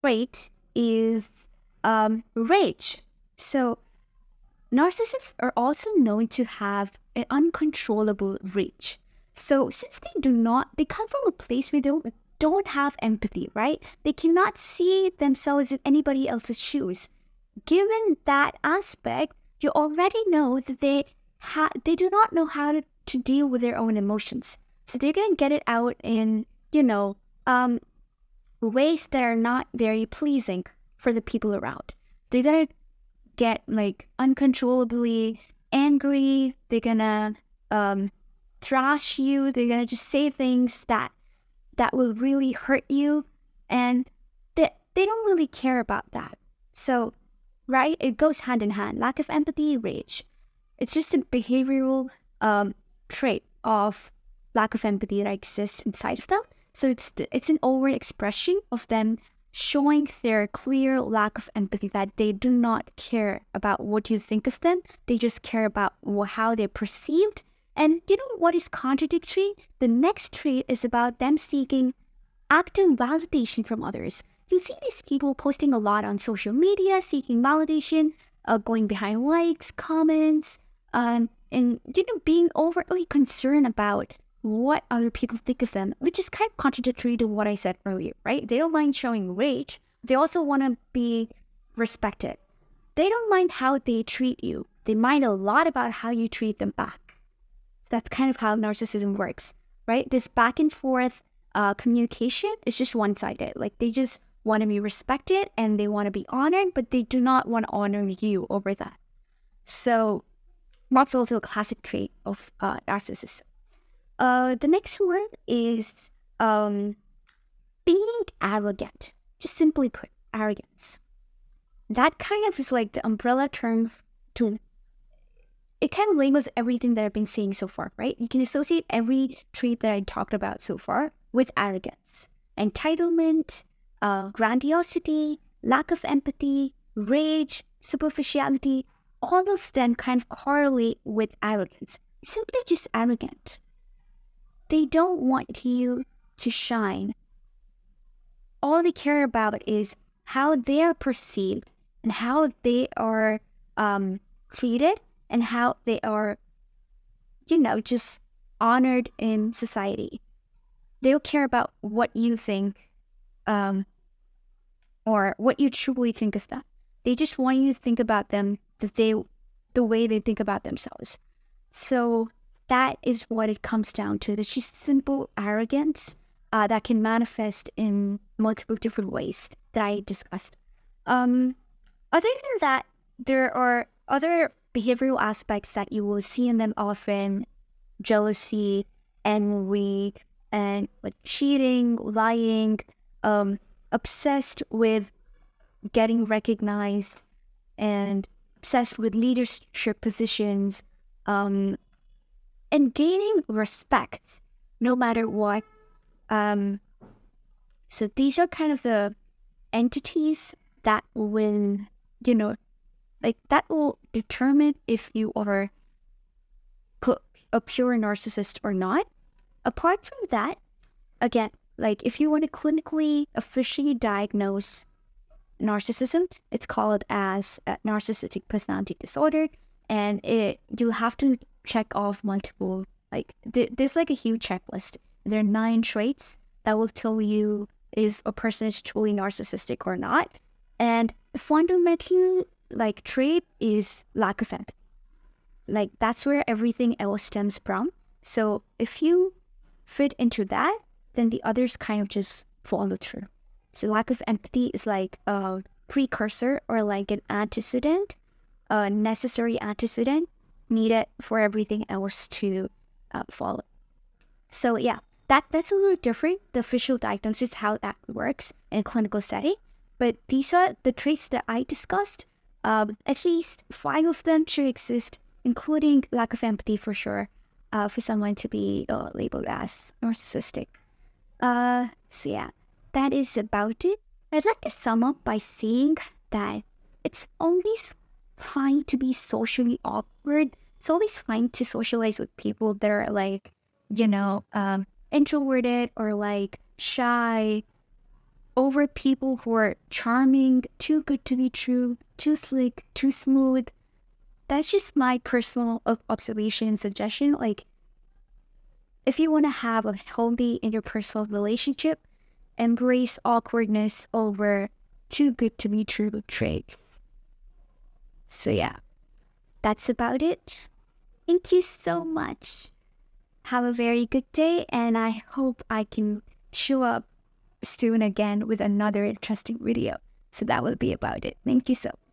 trait is rage. So narcissists are also known to have an uncontrollable rage. So since they come from a place where they don't have empathy, right? They cannot see themselves in anybody else's shoes. Given that aspect, you already know that they do not know how to deal with their own emotions. So they're gonna get it out in, ways that are not very pleasing for the people around. They're gonna get like uncontrollably angry. They're gonna trash you. They're gonna just say things that will really hurt you, and they don't really care about that. So, right, it goes hand in hand. Lack of empathy, rage. It's just a behavioral trait of lack of empathy that exists inside of them. So it's an overt expression of them showing their clear lack of empathy, that they do not care about what you think of them. They just care about how they're perceived. And you know what is contradictory? The next trait is about them seeking active validation from others. You see these people posting a lot on social media, seeking validation, going behind likes, comments, and being overtly concerned about what other people think of them, which is kind of contradictory to what I said earlier, right? They don't mind showing rage. They also want to be respected. They don't mind how they treat you. They mind a lot about how you treat them back. That's kind of how narcissism works, right? This back and forth communication is just one-sided. Like, they just want to be respected and they want to be honored, but they do not want to honor you over that. So that's also a classic trait of narcissism. The next one is being arrogant. Just simply put, arrogance. That kind of is like the umbrella term to, it kind of labels everything that I've been saying so far, right? You can associate every trait that I talked about so far with arrogance. Entitlement, grandiosity, lack of empathy, rage, superficiality, all those then kind of correlate with arrogance. Simply just arrogant. They don't want you to shine. All they care about is how they are perceived and how they are treated and how they are, just honored in society. They don't care about what you think or what you truly think of them. They just want you to think about them the way they think about themselves. So that is what it comes down to. It's just simple arrogance that can manifest in multiple different ways that I discussed. Other than that, there are other behavioral aspects that you will see in them often: jealousy, envy, and like cheating, lying, obsessed with getting recognized, and obsessed with leadership positions, and gaining respect no matter what. So these are kind of the entities that will, that will determine if you are a pure narcissist or not. Apart from that, again, like if you want to clinically officially diagnose narcissism, it's called as narcissistic personality disorder, and you'll have to check off multiple, like there's like a huge checklist. There are 9 traits that will tell you if a person is truly narcissistic or not. And the fundamental trait is lack of empathy. Like, that's where everything else stems from. So if you fit into that, then the others kind of just follow through. So lack of empathy is like a precursor or like an antecedent, a necessary antecedent needed for everything else to follow. So yeah, that's a little different. The official diagnosis, how that works in a clinical setting. But these are the traits that I discussed. At least 5 of them should exist, including lack of empathy for sure, for someone to be labeled as narcissistic. So yeah, that is about it. I'd like to sum up by saying that it's always fine to be socially awkward. It's always fine to socialize with people that are like, introverted or like shy. over people who are charming, too good to be true, too slick, too smooth. That's just my personal observation and suggestion. Like, if you want to have a healthy interpersonal relationship, embrace awkwardness over too good to be true traits. So yeah, that's about it. Thank you so much. Have a very good day, and I hope I can show up soon again with another interesting video. So that will be about it. Thank you so much.